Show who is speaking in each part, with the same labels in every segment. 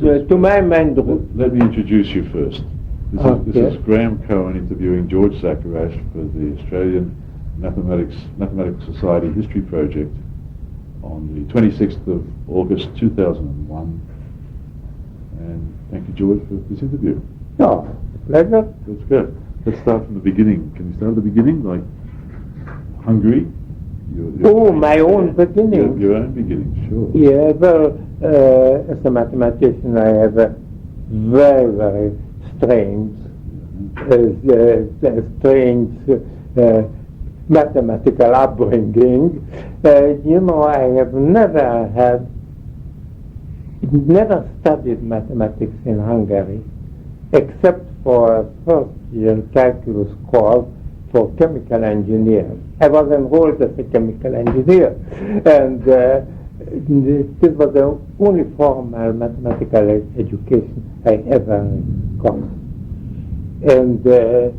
Speaker 1: to my mind...
Speaker 2: Let me introduce you first. This is Graham Cohen interviewing George Szekeres for the Australian Mathematical Society History Project on the 26th of August 2001. And thank you, George, for this interview.
Speaker 1: Oh, pleasure.
Speaker 2: That's good. Let's start from the beginning. Can you start at the beginning, like Hungary?
Speaker 1: My own beginning.
Speaker 2: Your own beginning, sure.
Speaker 1: Yeah, well, as a mathematician, I have a very, very strange mathematical upbringing. I have never studied mathematics in Hungary, except for a first-year calculus course for chemical engineers. I was enrolled as a chemical engineer, and this was the only formal mathematical education I ever got. And there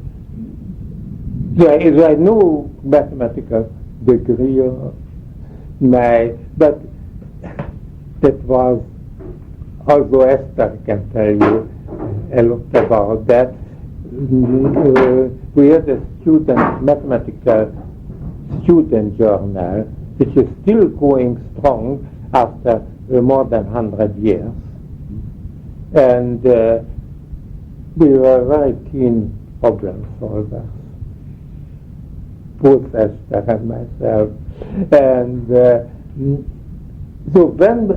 Speaker 1: is no mathematical degree, but that was, although Esther can tell you a lot about that, we had a mathematical student journal, which is still going strong after more than 100 years. And we were very keen problem solvers, both Esther and myself. And so when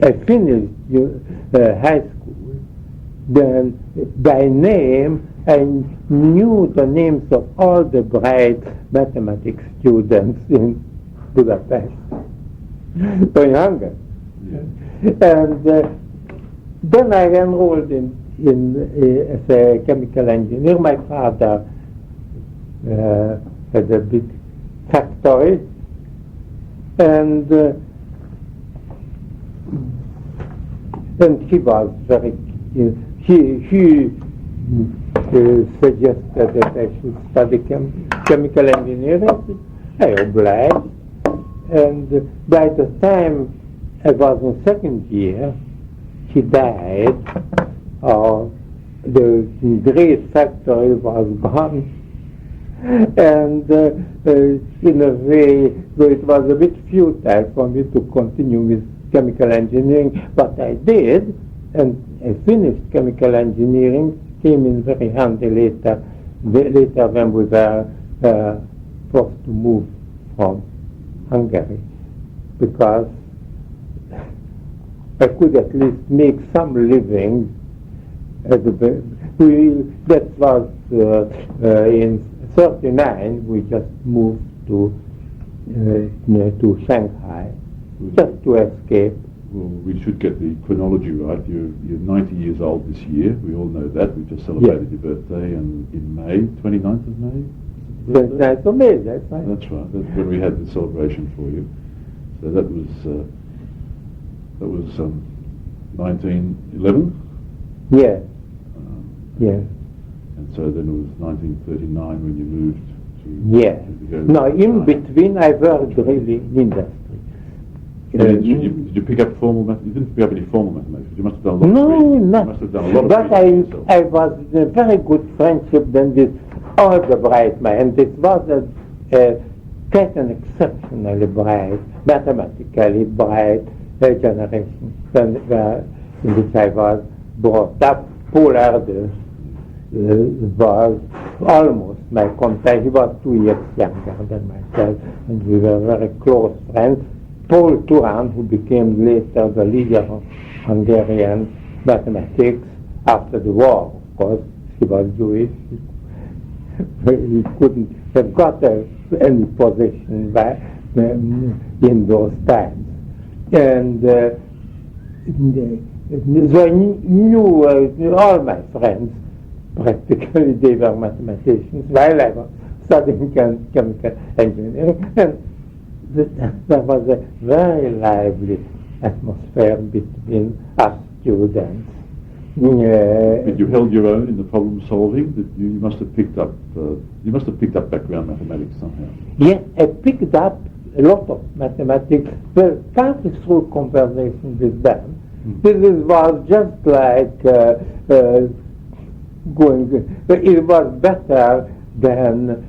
Speaker 1: I finished high school, then by name I knew the names of all the bright mathematics students in Budapest, so in Hungary. Yeah. And then I enrolled as a chemical engineer. My father had a big factory, and he was very. He suggested that I should study chemical engineering. I obliged, and by the time I was in second year, he died. The great factory was gone, and in a way, so it was a bit futile for me to continue with chemical engineering, but I did, and I finished chemical engineering. Came in very handy later when we were forced to move from Hungary, because I could at least make some living. That was in '39. We just moved to Shanghai just to escape.
Speaker 2: Well, we should get the chronology right. You're 90 years old this year. We all know that. We just celebrated your birthday in May, 29th of May.
Speaker 1: 29th of May, that's right.
Speaker 2: That's right. That's when we had the celebration for you. So that was 1911.
Speaker 1: Yeah. Yeah.
Speaker 2: And so then it was 1939 when you moved to.
Speaker 1: Yeah. No, in between I worked really in industry.
Speaker 2: Did you pick up formal mathematics? You didn't pick up any formal mathematics. You must have done a lot of
Speaker 1: reading. No,
Speaker 2: you must have done a lot of
Speaker 1: but
Speaker 2: reading.
Speaker 1: I was in a very good friendship then with all the bright men. And it was quite an exceptionally bright, mathematically bright generation in which I was brought up. Pollard was almost my contact. He was 2 years younger than myself, and we were very close friends. Paul Turan, who became later the leader of Hungarian mathematics after the war, of course, he was Jewish. He couldn't have got any position in those times. And so I knew all my friends, practically they were mathematicians, while I was studying chemical engineering. And there was a very lively atmosphere between us students.
Speaker 2: But you held your own in the problem solving. That you must have picked up. You must have picked up background mathematics somehow.
Speaker 1: Yeah, I picked up a lot of mathematics, well, partly through conversation with them, Was just like going. It was better than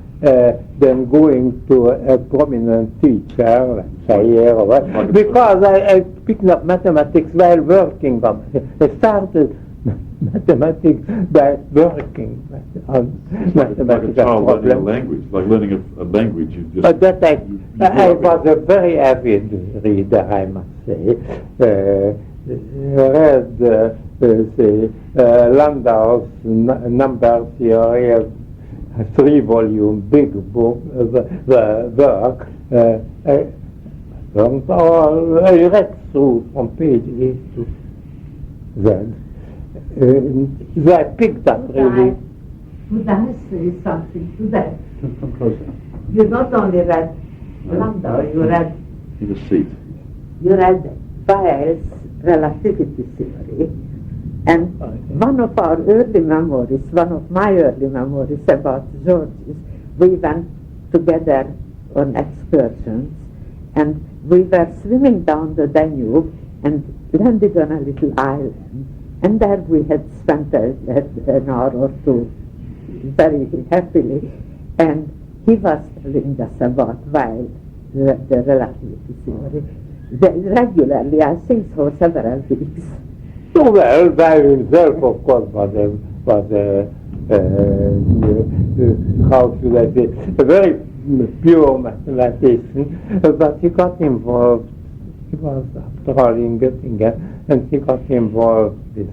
Speaker 1: going to a prominent teacher, let's say, here or what, because I picked up mathematics while working on it. I started mathematics by working on mathematical
Speaker 2: like a child
Speaker 1: problems.
Speaker 2: learning a language, like learning a language. You just,
Speaker 1: But that I was a very avid reader, I must say. Read Landau's number theory, a 3-volume big book, work. I read through from page A to Z. So I picked up really.
Speaker 3: Would I say something to that?
Speaker 2: come closer.
Speaker 3: You not only read Landau, you read
Speaker 2: In a seat.
Speaker 3: Weil's relativity theory, and one of my early memories about George's, we went together on excursions, and we were swimming down the Danube and landed on a little island, and there we had spent an hour or two very happily, and he was telling us about Weil, the relativity theory. Regularly, I think, for several weeks.
Speaker 1: So well, by himself, of course, was how should I say, a very pure mathematician, but he got involved. He was, after all, in Göttingen, and he got involved with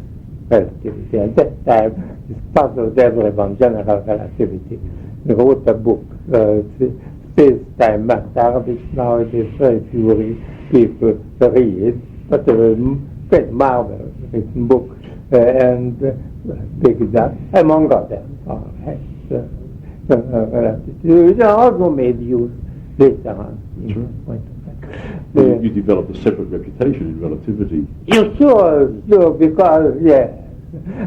Speaker 1: relativity. At that time, he puzzled everyone, general relativity. He wrote a book, Space-Time Matter, which nowadays very few people read, but a great marvelous written book, and picked it up, among others. Relativity. Also made use later on.
Speaker 2: You developed a separate reputation in relativity.
Speaker 1: Sure, because,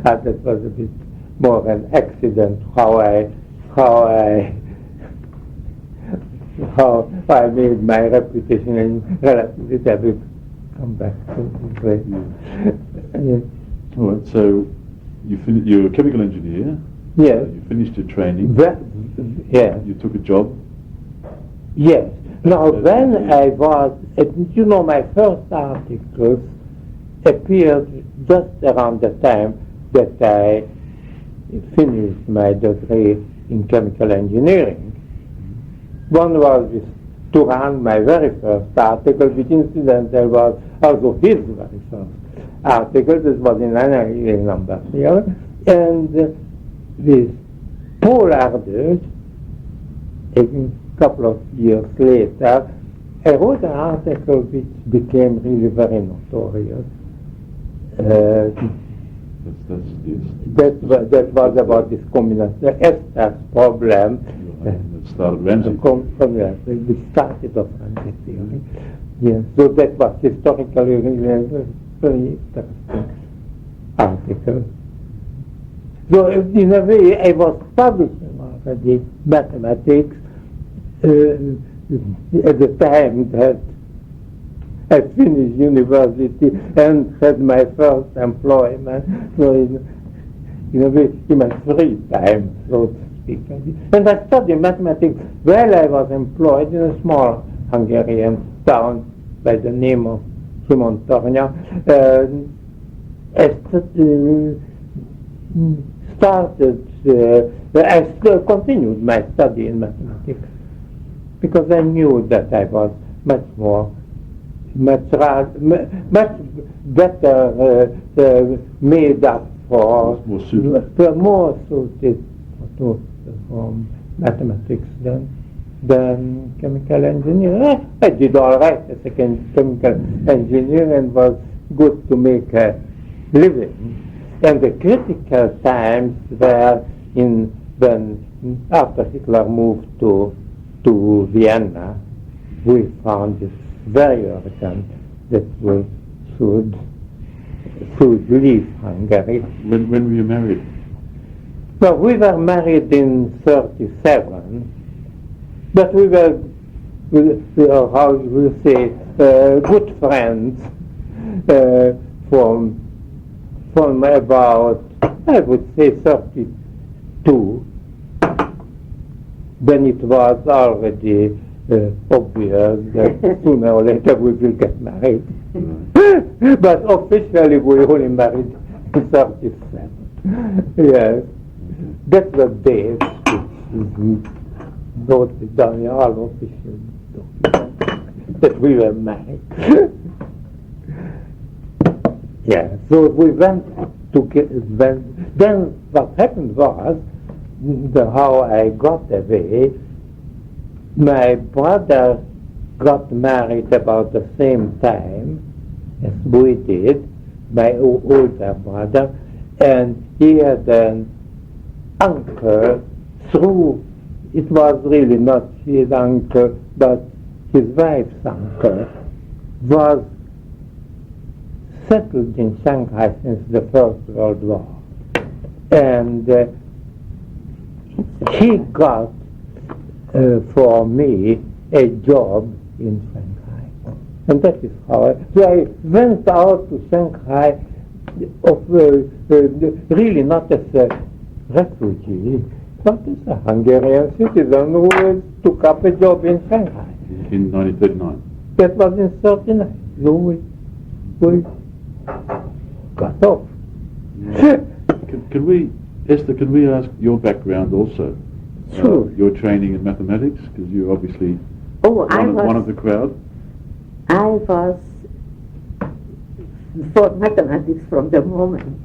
Speaker 1: that was a bit more an accident how I made my reputation in relativity. I will come back to this later.
Speaker 2: All right, so you're a chemical engineer.
Speaker 1: Yes.
Speaker 2: You finished your training.
Speaker 1: Yes.
Speaker 2: You took a job.
Speaker 1: Yes. Now, when I was, my first articles appeared just around the time that I finished my degree in chemical engineering. One was with Turan, my very first article, which incidentally was also his very first article. This was in an number here. And with Paul Ardeuil, a couple of years later, I wrote an article which became really very notorious. That was about this Esther's problem.
Speaker 2: It started Ramsey.
Speaker 1: We started off Ramsey theory. Yes, so that was historically really very interesting article. So in a way, I was publishing already mathematics at the time that I finished university and had my first employment. So in a way, in my free time, so to speak. And I studied mathematics while I was employed in a small Hungarian town by the name of Simontornya. I still continued my study in mathematics because I knew that I was much better made up for
Speaker 2: more suited
Speaker 1: for mathematics than chemical engineering. I did all right as a chemical engineer and was good to make a living. And the critical times were when after Hitler moved to Vienna, we found it very urgent that we should leave Hungary.
Speaker 2: When were you married?
Speaker 1: Well, we were married in 1937, but we were, how you will say, good friends from about, I would say, 32, when it was already obvious that sooner or later we will get married. But officially we only married in 37. Yes. That's the date which is noted down in all official documents that we were married. Yeah, so we went to then what happened was, how I got away, my brother got married about the same time as we did, my older brother, and he had an uncle through, it was really not his uncle, but his wife's uncle, was settled in Shanghai since the First World War. And he got for me a job in Shanghai. And that is how I went out to Shanghai really not as a refugee, but as a Hungarian citizen who took up a job in Shanghai.
Speaker 2: In 1939?
Speaker 1: That was in 1939. So we got off.
Speaker 2: Can we, Esther, can we ask your background also?
Speaker 3: Sure.
Speaker 2: Your training in mathematics, because you're obviously one of the crowd.
Speaker 3: I was for mathematics from the moment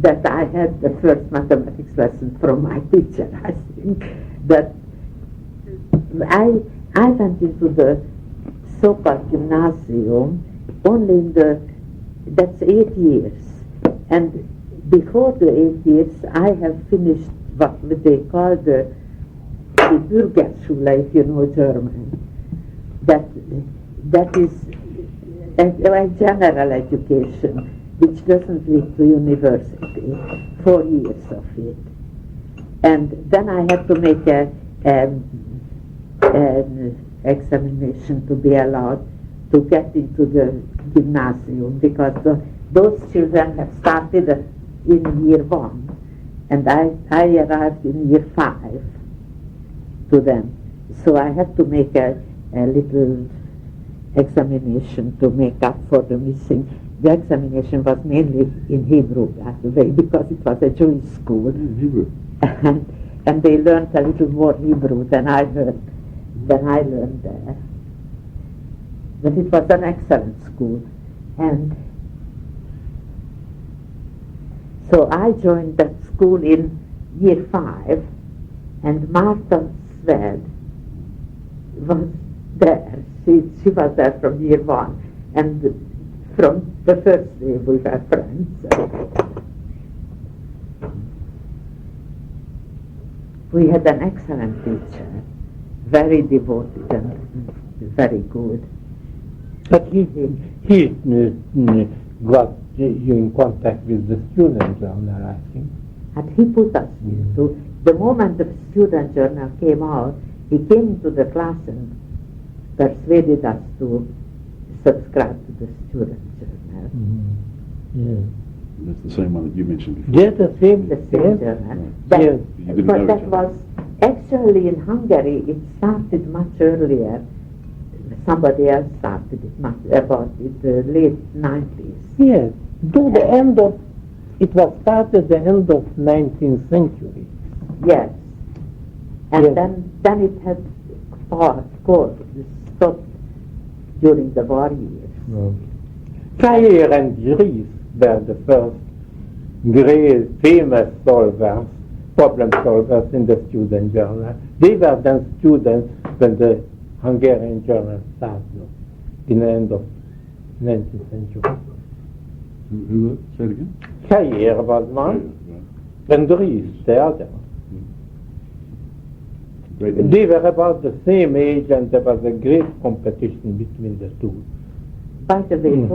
Speaker 3: that I had the first mathematics lesson from my teacher. I think that I went into the so-called gymnasium only that's 8 years. And before the 8 years, I have finished what they call the Bürgerschule, if you know German. That is a general education, which doesn't lead to university, 4 years of it. And then I had to make an examination to be allowed to get into the gymnasium, because those children have started in year 1, and I arrived in year 5 to them. So I had to make a little examination to make up for the missing. The examination was mainly in Hebrew, by the way, because it was a Jewish school.
Speaker 2: Hebrew.
Speaker 3: And they learned a little more Hebrew than I learned there. But it was an excellent school. And so I joined that school in year 5, and Martha Sved was there. She was there from year 1, and from the first day we were friends. We had an excellent teacher, very devoted and very good.
Speaker 1: But he got you in contact with the student journal, I think.
Speaker 3: And he put us into, the moment the student journal came out, he came into the class and persuaded us to subscribe to the student journal.
Speaker 1: Yeah.
Speaker 2: That's the same one that you mentioned before.
Speaker 1: Yeah, the same.
Speaker 3: Journal.
Speaker 1: Yes.
Speaker 3: But that was, actually in Hungary, it started much earlier. Somebody else started it much about it, the late 90s.
Speaker 1: Yes. To the end of, it was started the end of 19th century.
Speaker 3: Yes. And
Speaker 1: Yes.
Speaker 3: then it had stopped during the war years.
Speaker 1: Fire and Dries were the first great famous solvers, problem solvers in the student journal. They were then students when the Hungarian journal started in the end of 19th century.
Speaker 2: Who say it again?
Speaker 1: Fire was one, and Dries the other.
Speaker 2: Great.
Speaker 1: They were about the same age, and there was a great competition between the two.
Speaker 3: By the way,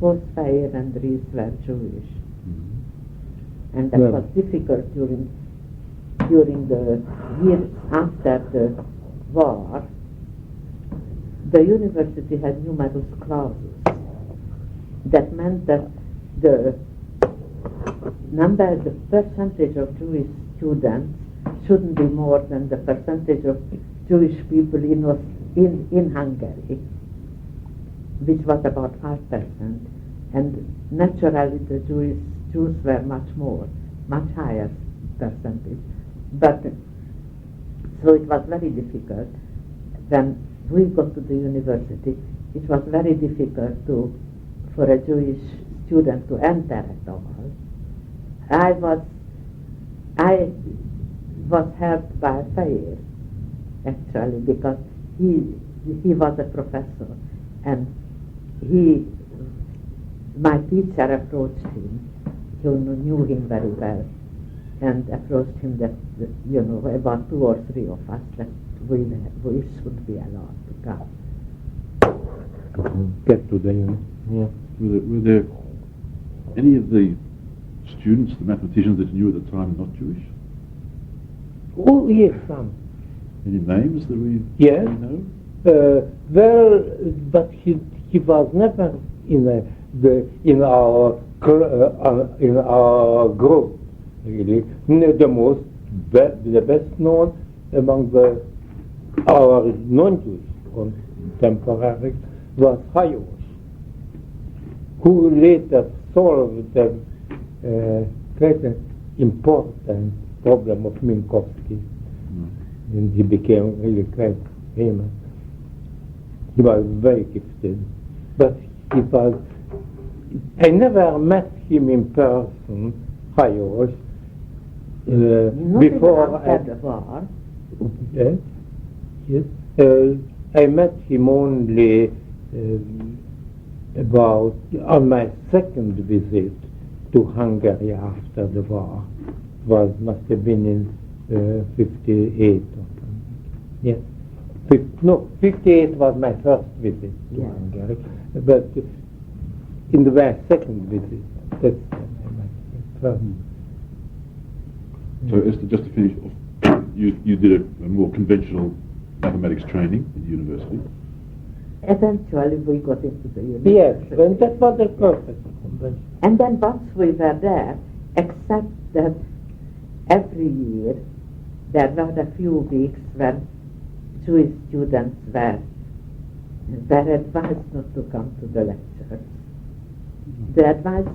Speaker 3: both Fire and Dries were Jewish. And that was difficult during the years after the war. The university had numerous clauses. That meant that the percentage of Jewish students shouldn't be more than the percentage of Jewish people in Hungary, which was about 5%, and naturally the Jews were much higher percentage. But so it was very difficult. When we got to the university, it was very difficult for a Jewish student to enter at all. I was helped by Feir, actually, because he was a professor, and my teacher approached him, who knew him very well, and approached him that, about 2 or 3 of us, that we should be allowed to come.
Speaker 1: Get to the
Speaker 2: Were there any of the students, the mathematicians that you knew at the time, not Jewish?
Speaker 1: Oh, yes, some.
Speaker 2: Any names that we
Speaker 1: Yes.
Speaker 2: know?
Speaker 1: Well, but he was never in our group, really. The best known among our non-Jewish contemporaries was Hayos, who later solved the quite an important problem of Minkowski, and he became really quite famous. He was very gifted, but I never met him in person, Hayos, before
Speaker 3: after the war.
Speaker 1: Yes, yes. I met him only on my second visit to Hungary after the war. Must have been in 58 or something. Yes. 58 was my first visit to Hungary, but in my second visit, that's when I met him first.
Speaker 2: So, Esther, just to finish off, you did a more conventional mathematics training at university.
Speaker 3: Eventually we got into the university.
Speaker 1: Yes, and that was a perfect convention.
Speaker 3: And then once we were there, except that every year there were a few weeks when Jewish students were advised not to come to the lectures. The advice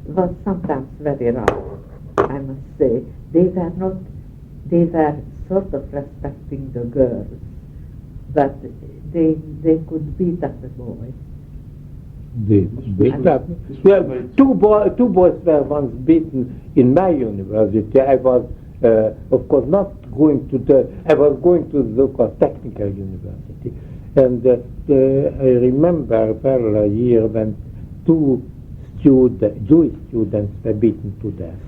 Speaker 3: was sometimes very rough, I must say. They were sort of respecting the girls, but they could beat up the boys.
Speaker 1: They beat up. Well, two boys were once beaten in my university. I was, of course, not going to I was going to the local technical university. And I remember well a year when 2 Jewish students were beaten to death.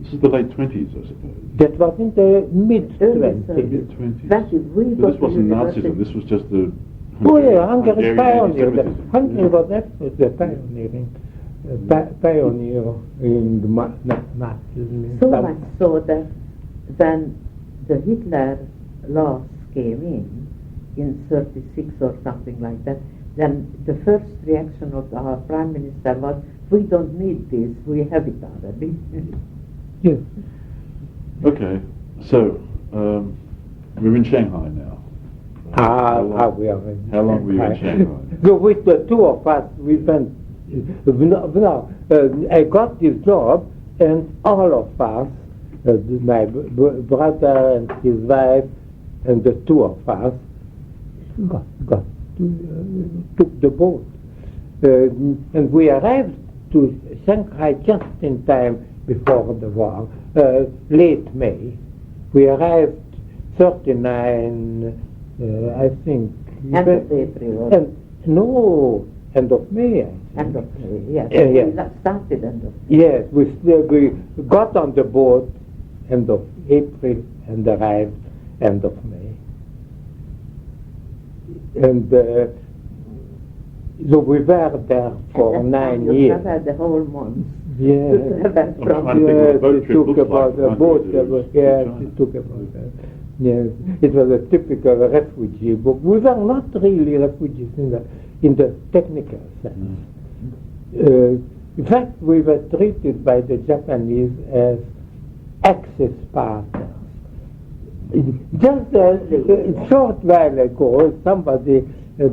Speaker 2: This is the late 20s, I suppose.
Speaker 1: That was in the mid-20s.
Speaker 2: Mid-20s.
Speaker 3: That is,
Speaker 2: So this wasn't Nazism, this was just the
Speaker 1: Oh yeah, Hungary pioneer.
Speaker 2: anti-Semitism.
Speaker 1: Hungary was absolutely pioneering. Pioneer in the Nazism.
Speaker 3: So much so that when the Hitler laws came in 36 or something like that, then the first reaction of our Prime Minister was, we don't need this, we have it already.
Speaker 1: Yes.
Speaker 2: Okay, so we're in Shanghai now.
Speaker 1: We are in
Speaker 2: How long were you in Shanghai?
Speaker 1: So with the 2 of us, we went. I got this job, and all of us, my brother and his wife, and the 2 of us, took the boat, and we arrived to Shanghai just in time before the war, late May. We arrived 39, I think.
Speaker 3: End of April.
Speaker 1: End of May.
Speaker 3: End of May, yes.
Speaker 1: Yes.
Speaker 3: We started end of May.
Speaker 1: Yes, we got on the boat end of April and arrived end of May. And so we were there for 9 years.
Speaker 3: You traveled the whole month.
Speaker 1: Yes.
Speaker 2: I'm trying to think what a boat trip looks like.
Speaker 1: It took about that. Yes, it was a typical refugee book. We were not really refugees in the technical sense. In fact, we were treated by the Japanese as ex-Spartans. Just a short while ago, somebody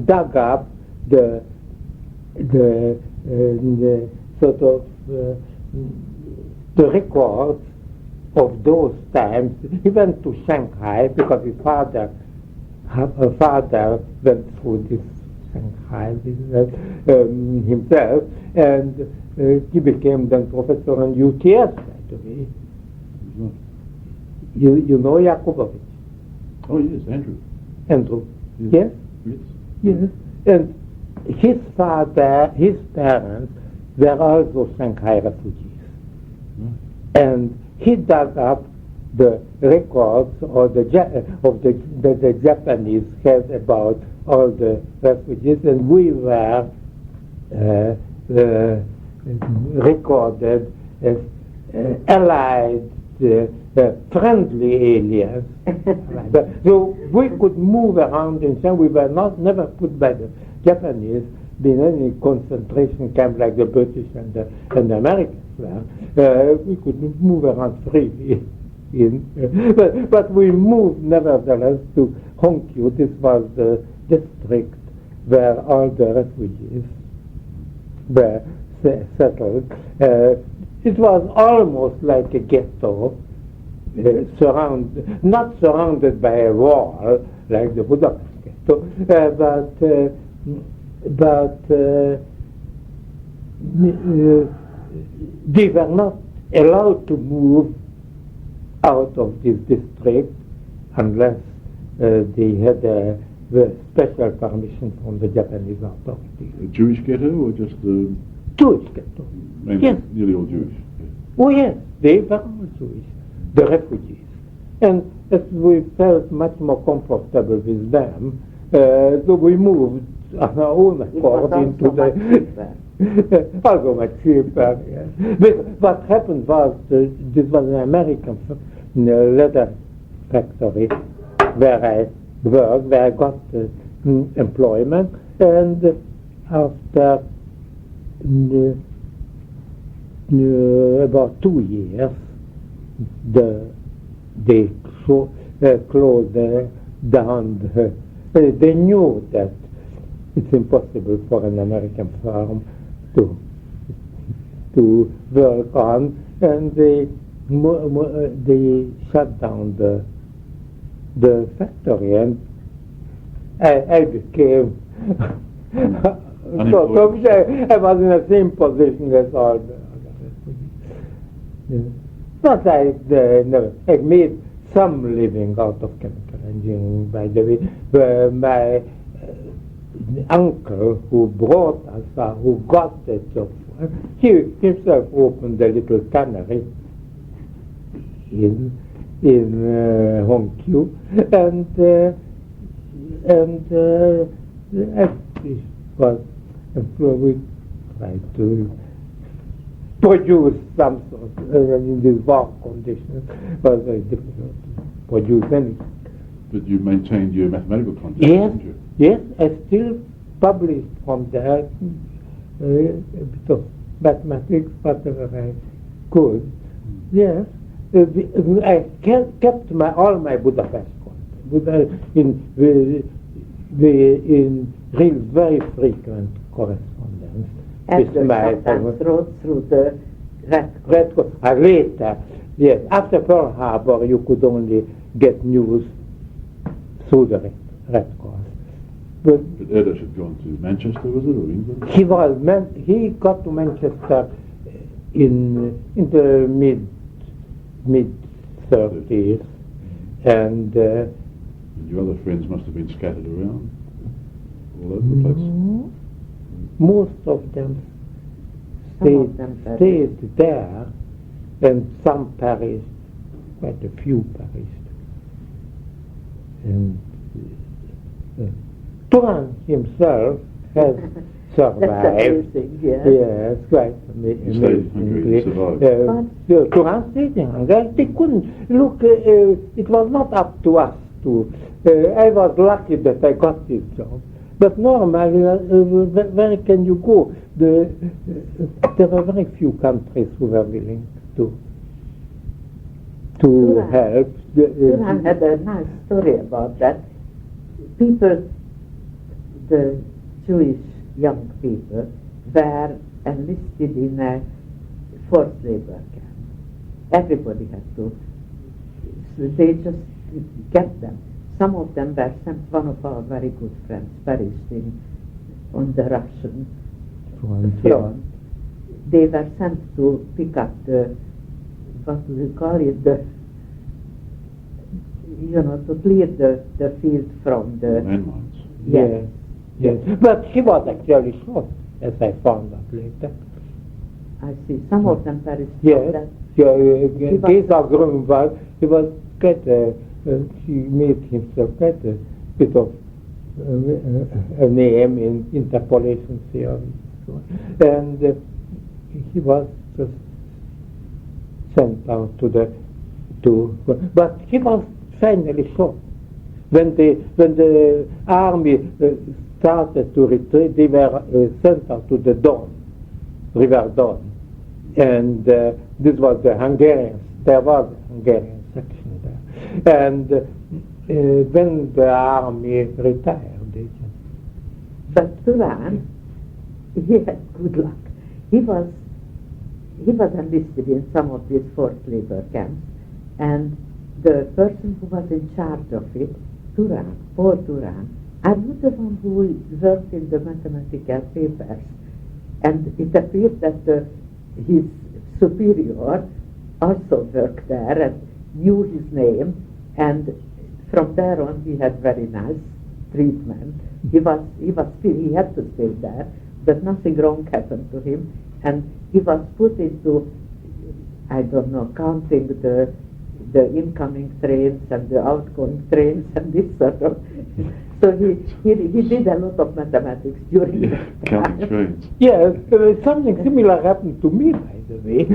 Speaker 1: dug up the sort of the records of those times. He went to Shanghai because his father went through this Shanghai himself, and he became then professor on UTS, by the way. You know Yakubovich?
Speaker 2: Oh yes, Andrew.
Speaker 1: Andrew.
Speaker 2: Yes.
Speaker 1: Yes? Yes. And his parents were also Shanghai refugees. And he dug up the records of the Japanese had about all the refugees, and we were recorded as allied, friendly aliens. So we could move around in China. We were never put by the Japanese in any concentration camp like the British and the Americans were. We could move around freely. But we moved nevertheless to Hongqiu. This was the district where all the refugees were settled. It was almost like a ghetto, not surrounded by a wall like the Budapest ghetto, but they were not allowed to move out of this district unless they had a special permission from the Japanese authorities.
Speaker 2: A Jewish ghetto or just a...
Speaker 1: Jewish ghetto.
Speaker 2: Mainly,
Speaker 1: yes.
Speaker 2: Nearly all Jewish. Yeah.
Speaker 1: Oh yes, they were all Jewish, the refugees. And as we felt much more comfortable with them, so we moved on our own accord into the... Also much cheaper, yes. But what happened was, this was an American leather factory where I worked, where I got employment, and after about 2 years, they closed down. They knew that it's impossible for an American firm to work on, and they shut down the factory, and I became sort of, I was in the same position as all the other refugees. But I made some living out of chemical engineering, by the way. Where my uncle who brought us, who got the job, he himself opened a little tannery in Hongqiu, we tried to produce some sort in these war conditions. It was very difficult to produce anything.
Speaker 2: But you maintained your mathematical content,
Speaker 1: yes,
Speaker 2: didn't you?
Speaker 1: Yes, I still published from there a bit of mathematics, whatever I could. Yes, I kept all my Budapest content in real very frequent correspondence.
Speaker 3: And sometimes wrote through the Red Cross.
Speaker 1: Later, yes, after Pearl Harbor, you could only get news through the Red Cross. But
Speaker 2: Edders had gone to Manchester, was it, or England?
Speaker 1: He got to Manchester in the mid 30s, and
Speaker 2: your other friends must have been scattered around all over the place.
Speaker 1: Most of them stayed there, and some perished, quite a few perished. And Turan himself has survived. Yes, quite amazingly. Turan stayed in Hungary. They couldn't look. It was not up to us to. I was lucky that I got this job. But normally, where can you go? There were very few countries who were willing to help.
Speaker 3: Turan had a nice story about that. People, the Jewish young people, were enlisted in a forced labor camp. Everybody had to. So they just kept them. Some of them were sent. One of our very good friends perished on the Russian front. They were sent to pick up what do we call it, to clear the field from the
Speaker 2: landmines.
Speaker 1: Yes. But he was actually shot, as I found out later.
Speaker 3: I see. Some of them perished.
Speaker 1: Yes. Gesa Grunwald, he was he made himself quite a bit of a name in interpolation theory. And he was just sent out but he was finally shot. When the army started to retreat, they were sent out to the Don, River Don. And this was the Hungarians. There was a Hungarian section there. And when the army retired, they just...
Speaker 3: But Turan, he had good luck. He was enlisted in some of these forced labor camps, and the person who was in charge of it, Paul Turan, I was the one who worked in the mathematical papers, and it appeared that his superior also worked there and knew his name, and from there on he had very nice treatment. He had to stay there, but nothing wrong happened to him, and he was put into, I don't know, counting the incoming trains and the outgoing trains and this sort of. So he did a lot of mathematics during that
Speaker 2: counting trains.
Speaker 1: Yes, something similar happened to me, by the way.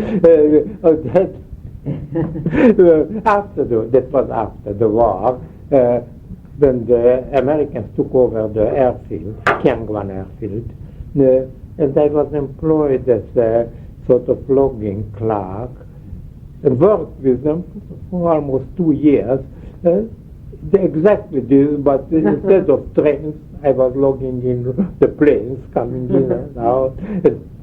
Speaker 1: That was after the war, when the Americans took over the airfield, Kyangwan airfield, and I was employed as a sort of logging clerk and worked with them for almost 2 years. Exactly this, but instead of trains, I was logging in the planes coming in and out,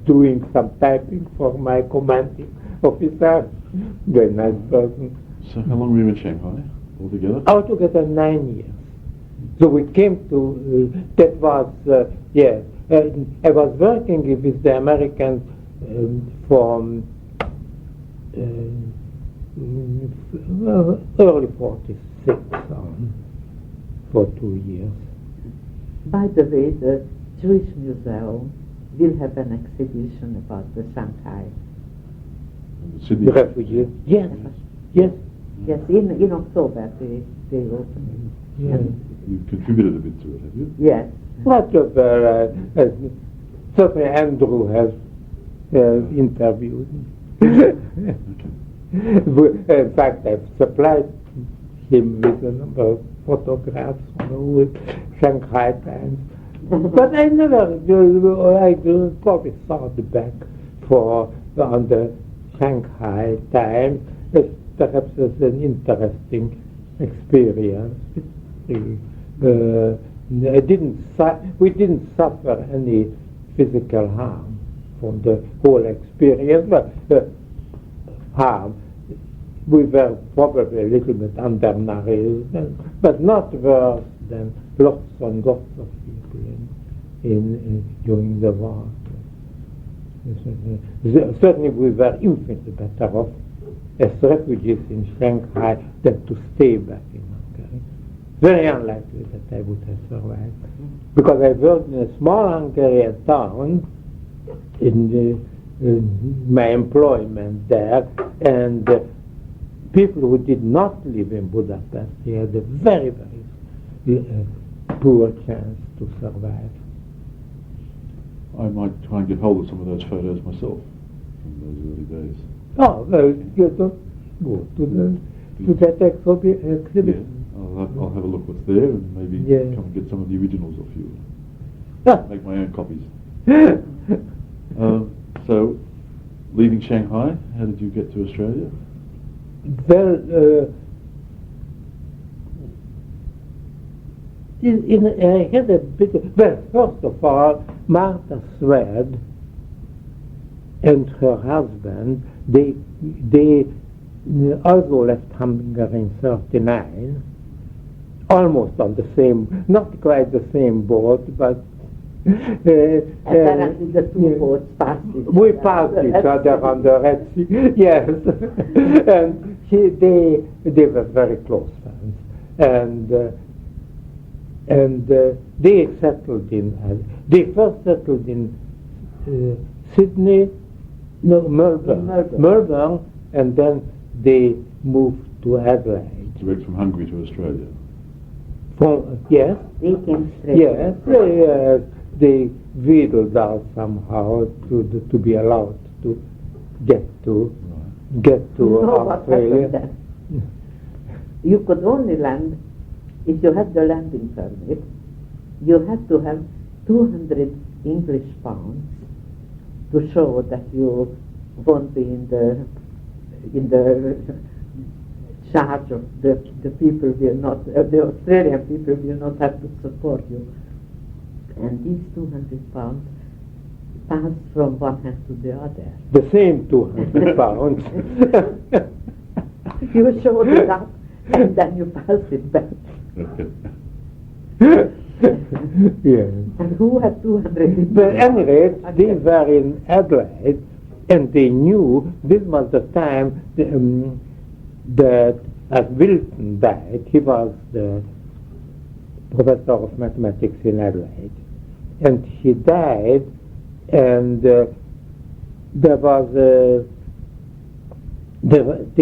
Speaker 1: doing some typing for my commanding officer. Very nice person.
Speaker 2: So how long were you in Shanghai altogether?
Speaker 1: Altogether 9 years. So we came to, that was, I was working with the Americans from early 46 on for 2 years.
Speaker 3: By the way, the Jewish Museum will have an exhibition about the Shanghai.
Speaker 1: The refugees? Yes.
Speaker 3: Yes, in October they open it.
Speaker 1: Yes.
Speaker 2: You contributed a bit to it, have you?
Speaker 3: Yes.
Speaker 1: Whatever, certainly Andrew has interviewed. In fact, I've supplied him with a number of photographs with Shanghai Times. But I never, I probably saw the back on the Shanghai Times. Perhaps as an interesting experience. We didn't suffer any physical harm from the whole experience, but harm. We were probably a little bit undernourished, but not worse than lots and lots of people during the war. Certainly we were infinitely better off as refugees in Shanghai than to stay back in Hungary. Very unlikely that I would have survived. Because I worked in a small Hungarian town in my employment there, and people who did not live in Budapest, they had a very, very poor chance to survive.
Speaker 2: I might try and get hold of some of those photos myself from those early days.
Speaker 1: Oh, well, you don't go to that exhibition.
Speaker 2: Yeah, I'll have a look what's there and maybe come and get some of the originals off you. make my own copies. So, leaving Shanghai, how did you get to Australia?
Speaker 1: Well, I had a bit of, well, first of all, Martha Swed and her husband, they also left Hungary in 1939, almost on the same, not quite the same boat, but
Speaker 3: apparently the two boats passed each other.
Speaker 1: we passed each other on the Red Sea, yes. And they were very close friends. And they settled they first settled in Sydney, no, Melbourne, and then they moved to Adelaide.
Speaker 2: Direct from Hungary to Australia?
Speaker 1: Yes.
Speaker 3: They came straight.
Speaker 1: Yes, they wheedled out somehow to be allowed to get to Australia.
Speaker 3: What happened then? You could only land if you had the landing permit. You had to have 200 English pounds to show that you won't be in the charge of the people will not, the Australian people will not have to support you. And these 200 pounds passed from one hand to the other.
Speaker 1: The same 200 pounds.
Speaker 3: You showed it up and then you passed it back.
Speaker 1: Yes.
Speaker 3: And who had 200?
Speaker 1: But at any rate, they were in Adelaide, and they knew this was the time that as Wilson died, he was the professor of mathematics in Adelaide, and he died, and they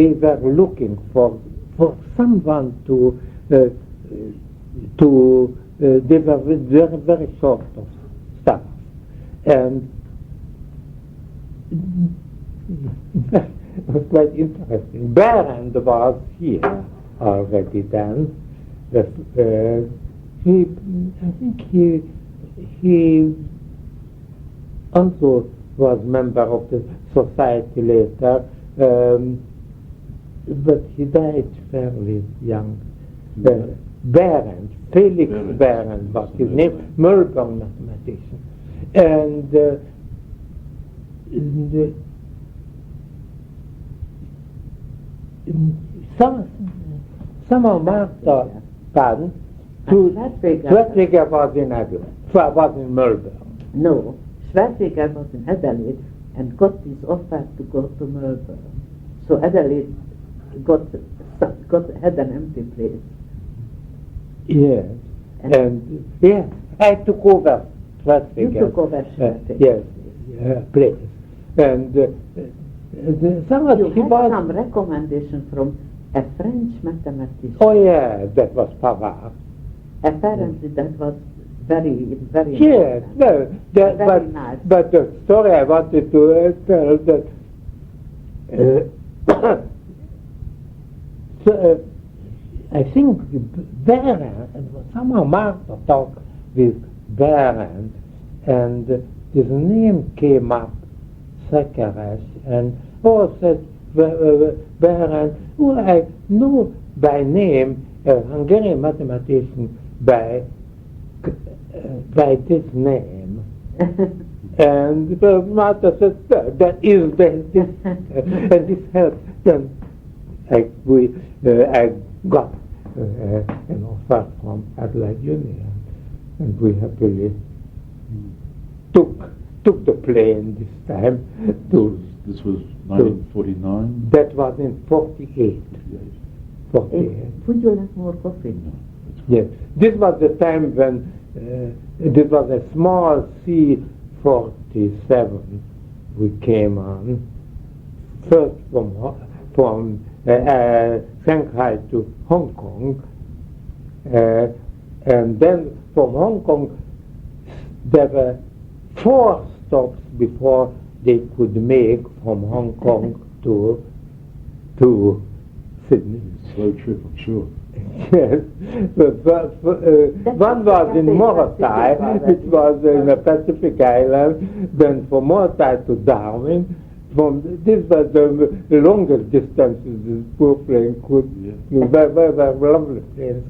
Speaker 1: were looking for someone to they were very, very short of staff, and it was quite interesting. Berend was here already then. I think he also was member of the society later, but he died fairly young. Berend, Felix Berend was his name, Melbourne mathematician. And somehow Martha Pan, Schwertfeger was in Adelaide, was in Melbourne.
Speaker 3: No, Schwertfeger was in Adelaide and got his offer to go to Melbourne. So Adelaide had an empty place.
Speaker 1: Yes, and yes, I took over Schwertfeger.
Speaker 3: You took over Schwertfeger.
Speaker 1: Yes, place. And
Speaker 3: you had some recommendation from a French mathematician.
Speaker 1: Oh yeah, that was Pavard.
Speaker 3: Apparently that was very, very
Speaker 1: yes, well,
Speaker 3: very nice.
Speaker 1: But the story I wanted to tell that I think Berend, somehow Martha talked with Berend, and his name came up, Szekeres, and said Berend, who I know by name, a Hungarian mathematician by this name. And Martha said, that is this, and this helped. Then I got an offer from Adelaide Union, and we happily took the plane this time to.
Speaker 2: This was 1949.
Speaker 1: That was in 48. 48.
Speaker 3: Would you like more coffee?
Speaker 2: No,
Speaker 1: yes, this was the time when this was a small C-47 we came on, first from Shanghai to Hong Kong, and then from Hong Kong there were 4 stops before they could make from Hong Kong to Sydney.
Speaker 2: slow trip, I'm sure.
Speaker 1: Yes. One was in Morotai, which was in a Pacific island. Then from Morotai to Darwin. This was the longest distances this poor plane could. Yeah. Very lovely planes.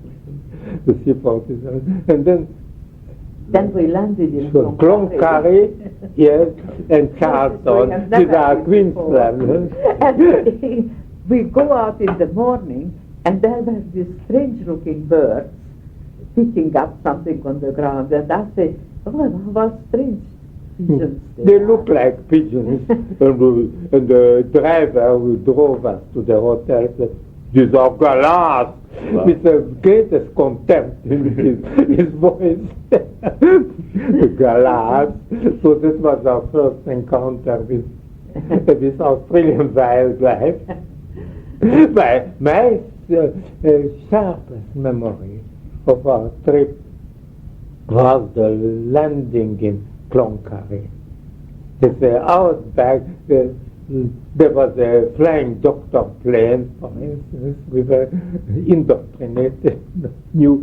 Speaker 1: The C-47. And
Speaker 3: then we landed in
Speaker 1: Cloncurry, yes, and Charlton, these are Queensland.
Speaker 3: And we go out in the morning, and there were these strange-looking birds picking up something on the ground, and I say, oh, what strange pigeons
Speaker 1: they look like pigeons. and the driver who drove us to the hotel said, these are galas, with the greatest contempt in his voice. Galas. So this was our first encounter with Australian wildlife. My sharpest memory of our trip was the landing in Cloncurry. It's outback. There was a flying doctor plane, for instance. We were indoctrinated, knew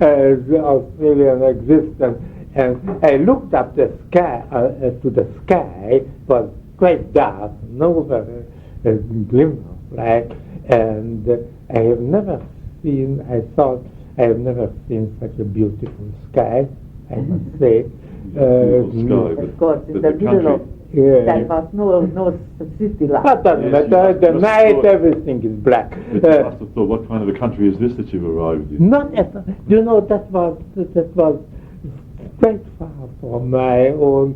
Speaker 1: Australian existence. And I looked up the sky, to the sky. It was quite dark, no glimmer of light. And I have never seen such a beautiful sky, I must say.
Speaker 3: Of course, in the middle of there was no city light.
Speaker 1: That doesn't matter. The night, everything is black.
Speaker 2: But you must have thought, what kind of a country is this that you've arrived in?
Speaker 1: Not at all. You know, that was quite far from my own.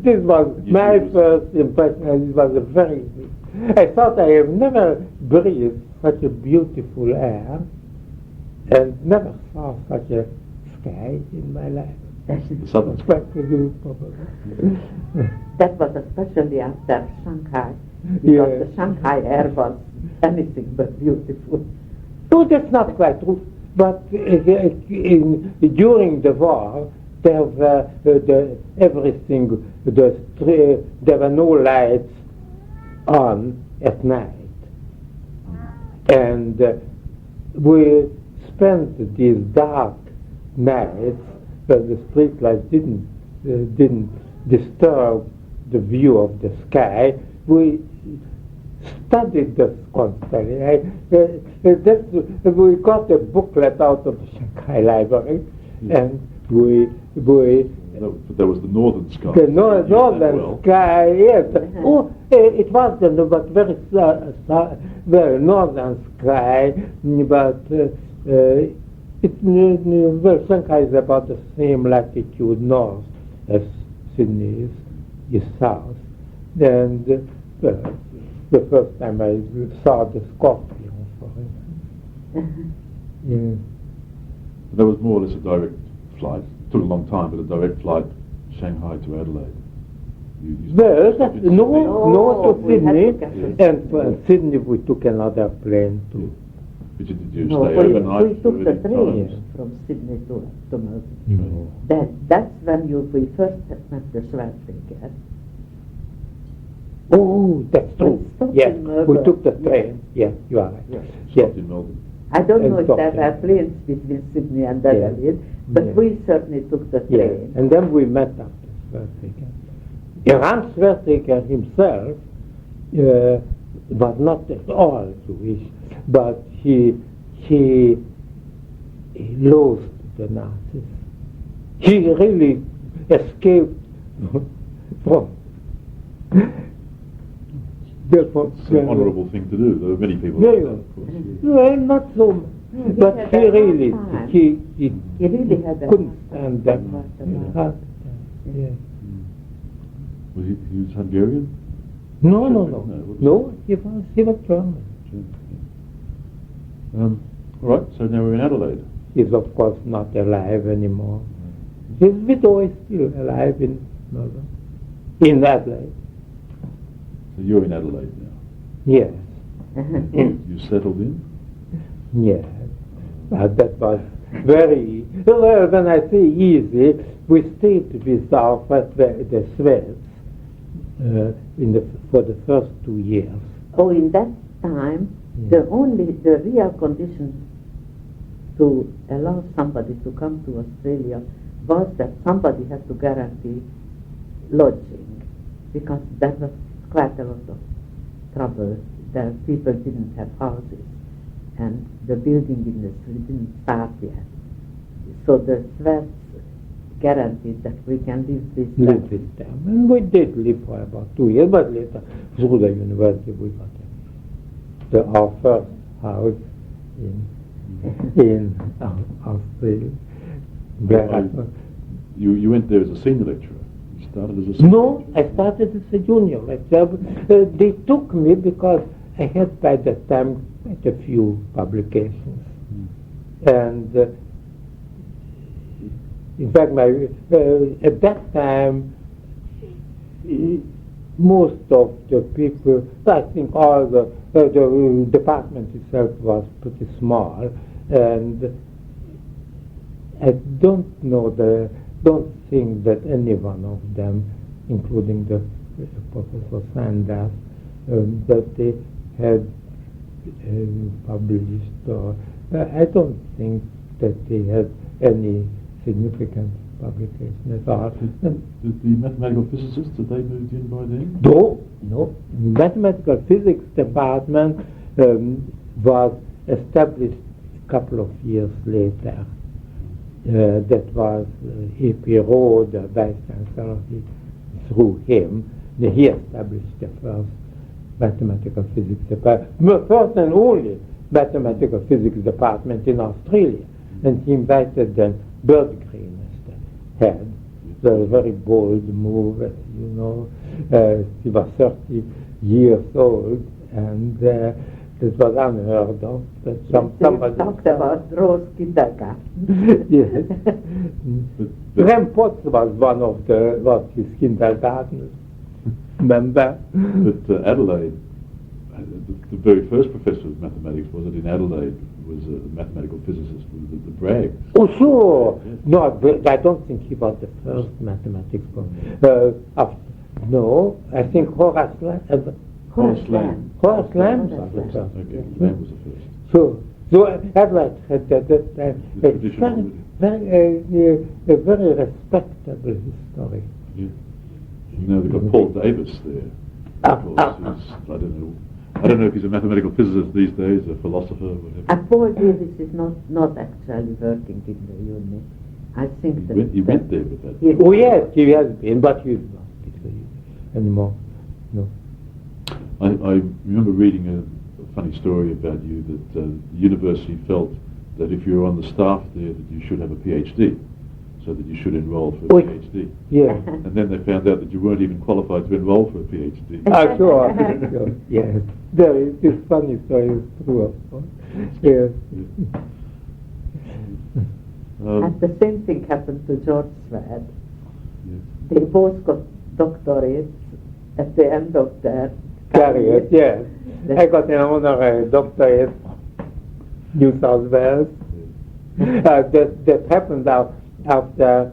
Speaker 1: This was my first impression, and it was a very. I thought I have never breathed such a beautiful air, and never saw such a sky in my life.
Speaker 3: That was especially after Shanghai, because the Shanghai air was anything but beautiful.
Speaker 1: Oh, that's not quite true. But during the war, there were everything. There were no lights on at night, and we spent these dark nights. But the street lights didn't disturb the view of the sky. We studied this constantly. We got a booklet out of the Shanghai Library, and
Speaker 2: There was the northern sky.
Speaker 1: The northern sky, yes. Oh, it was but very northern sky, but. Shanghai is about the same latitude north as Sydney is south. And the first time I saw the scorpion, for instance.
Speaker 2: There was more or less a direct flight. It took a long time, but a direct flight Shanghai to Adelaide.
Speaker 1: No, to Sydney. And from Sydney we took another plane too.
Speaker 2: Did you stay overnight?
Speaker 3: We took the train from Sydney to Melbourne. That's when we first met the Schwarzenegger.
Speaker 1: Oh, that's true. Yes, we took the train. Yes, you are right. Yes.
Speaker 2: In Melbourne.
Speaker 3: I don't know if there were planes between Sydney and Adelaide, but we certainly took the train.
Speaker 1: Yes. And then we met after Schwarzenegger. Jan Schwarzenegger himself was not at all Jewish, but he loathed the Nazis. He really escaped from.
Speaker 2: It's an honourable thing to do. There were many people like that, of course.
Speaker 1: Well, not so much. But he really couldn't stand that.
Speaker 2: Was he was Hungarian?
Speaker 1: No, he was German.
Speaker 2: All right, so now we're in Adelaide.
Speaker 1: He's of course not alive anymore. His widow is still alive in Melbourne, in Adelaide.
Speaker 2: So you're in Adelaide now?
Speaker 1: Yes.
Speaker 2: You settled in?
Speaker 1: Yes. That was very, well, when I say easy, we stayed with the Swedes for the first 2 years.
Speaker 3: Oh, in that time, The real condition to allow somebody to come to Australia was that somebody had to guarantee lodging, because there was quite a lot of trouble. The people didn't have houses, and the building industry didn't start yet. So the Swedes guaranteed that we can live with them.
Speaker 1: And we did live for about 2 years, but later, through the university, we got our first house in Australia.
Speaker 2: You went there as a senior lecturer. You started as a senior
Speaker 1: No,
Speaker 2: lecturer.
Speaker 1: I started as a junior lecturer. They took me because I had by that time quite a few publications. And in fact, at that time, most of the people, I think all the department itself was pretty small, and I don't think that any one of them, including the Professor Sanders, that they had published, or I don't think that they had any significant publication at all.
Speaker 2: Did the mathematical physicists, had they moved in by then?
Speaker 1: No. Mathematical physics department was established a couple of years later. That was E.P. Rowe, the vice chancellor. Through him, he established the first mathematical physics department, first and only mathematical physics department in Australia. And he invited then Birdgreen as the head. It was a very bold move, you know. He was 30 years old, and it was unheard of that somebody
Speaker 3: talked about Rose kindergarten.
Speaker 1: Yes. Rem Potts was his kindergarten member.
Speaker 2: But Adelaide, the very first professor of mathematics, was it in Adelaide, was a mathematical physicist, the Bragg.
Speaker 1: Oh, sure. Yes. No, I don't think he was the first mathematics professor. No, I think Horace Lamb.
Speaker 2: Horace Lamb.
Speaker 1: Horace Lamb was the first.
Speaker 2: Okay, Lamb was the first.
Speaker 1: So Adelaide had a very respectable history.
Speaker 2: Yeah. You know, they've got Paul Davis there. I don't know if he's a mathematical physicist these days, a philosopher, whatever.
Speaker 3: And Paul Davis is not actually working in the uni. I think
Speaker 2: he went there with that.
Speaker 1: Oh yes, he has been, but he's not with the uni anymore. No.
Speaker 2: I remember reading a funny story about you that the university felt that if you were on the staff there that you should have a PhD, so that you should enroll for a PhD.
Speaker 1: Yeah.
Speaker 2: And then they found out that you weren't even qualified to enroll for a PhD.
Speaker 1: Sure. Sure. Yes. This funny story is true, of course. Yes.
Speaker 3: And the same thing happened to George Szekeres.
Speaker 2: Yes.
Speaker 3: They both got doctorates at the end of their
Speaker 1: careers. Yes. I got an honorary doctorate, New South Wales. That happened after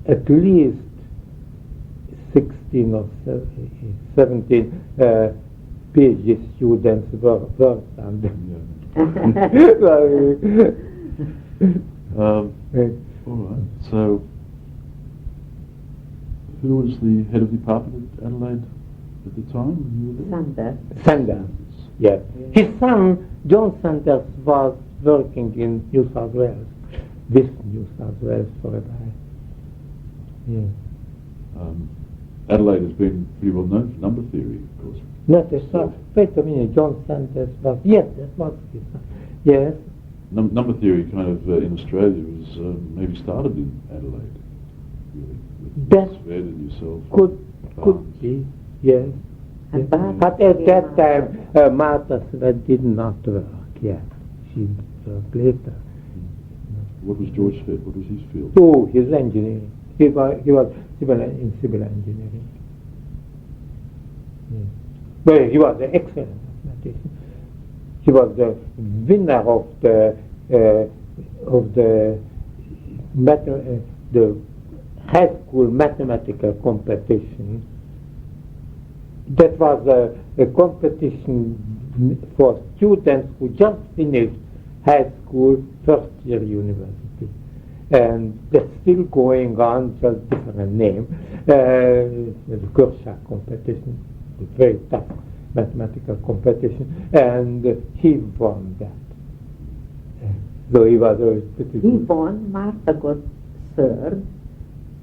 Speaker 1: at least 16 or 17 PhD students worked on them.
Speaker 2: All right. So, who was the head of the department at Adelaide at the time when you were there?
Speaker 3: Sanders.
Speaker 1: Yes. His son, John Sanders, was working in New South Wales, with New South Wales for a while. Yeah.
Speaker 2: Adelaide has been pretty well known for number theory, of course.
Speaker 1: Not a son. Wait a minute, John Sanders was, yes, that was his son. Yes.
Speaker 2: Number theory kind of in Australia was maybe started in Adelaide, really.
Speaker 1: That
Speaker 2: Sved and yourself.
Speaker 1: Could be, yes.
Speaker 3: And
Speaker 1: Yes. But at that time, Martha Sved did not work yet. She worked later.
Speaker 2: What was George Sved? What was his field?
Speaker 1: Oh, his engineering. He was in civil engineering. Yes. Well, he was an excellent mathematician. He was the winner of the high school mathematical competition that was a competition for students who just finished high school, first year university. And that's still going on, just different name. The Kirchhoff competition, a very tough mathematical competition, and he won that. So he was always pretty good.
Speaker 3: He won, Martha got third,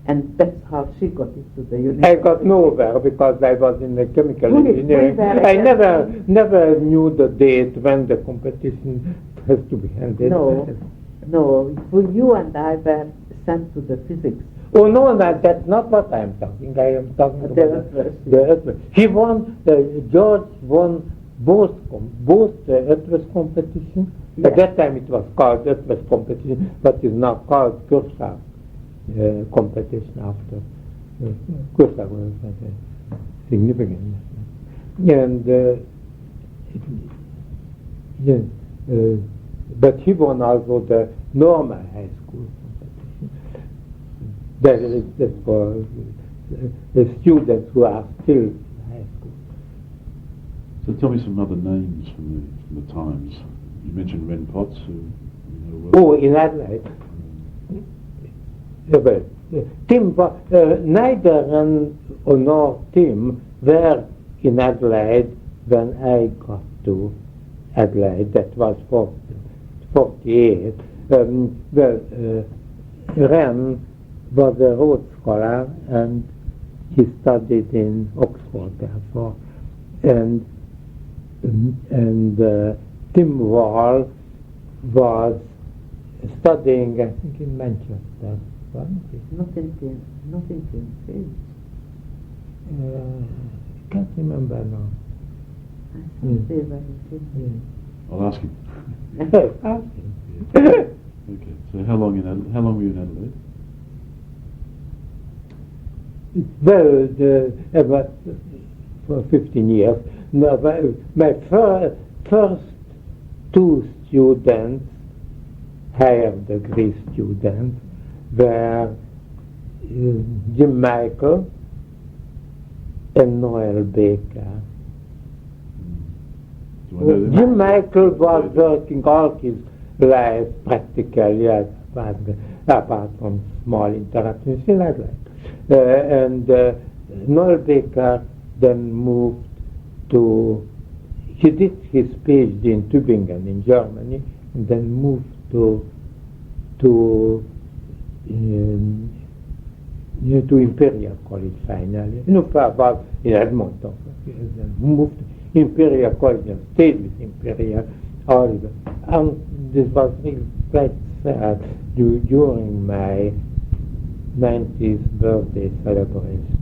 Speaker 3: and that's how she got into the university.
Speaker 1: I got nowhere because I was in the chemical engineering.
Speaker 3: were
Speaker 1: I never knew the date when the competition has to be ended.
Speaker 3: No, you and I were sent to the physics.
Speaker 1: Oh no, that's not what I am talking. I am talking about the Earthworks. He won. George won both the Earthworks competition.
Speaker 3: Yes.
Speaker 1: At that time it was called Earthworks competition, but is now called Kirchhoff competition after Kirchhoff was significant. And but he won also the normal high school competition. That is for the students who are still in high school.
Speaker 2: So tell me some other names from the times. You mentioned Ren Potts, who you know well.
Speaker 1: Oh, in Adelaide. Tim, neither Ren nor Tim were in Adelaide when I got to Adelaide. That was 48. Ren was a Rhodes Scholar, and he studied in Oxford, therefore. And Tim Wall was studying, I think, in Manchester.
Speaker 3: Not in Cambridge.
Speaker 1: I can't remember now.
Speaker 3: I thought they were in Cambridge.
Speaker 2: I'll ask him.
Speaker 1: Ask him.
Speaker 2: Okay. So how long were you in Adelaide?
Speaker 1: Well, about for 15 years. No, my first two students, higher degree students, were Jim Michael and Noel Baker. Jim Michael was working all his life practically, apart from small interruptions in Adelaide. And Noel Baker then moved to, he did his PhD in Tübingen in Germany, and then moved to Imperial College finally. About in Edmonton. Moved to Imperial College and stayed with Imperial Oliver. This was really quite sad during my 90th birthday celebration.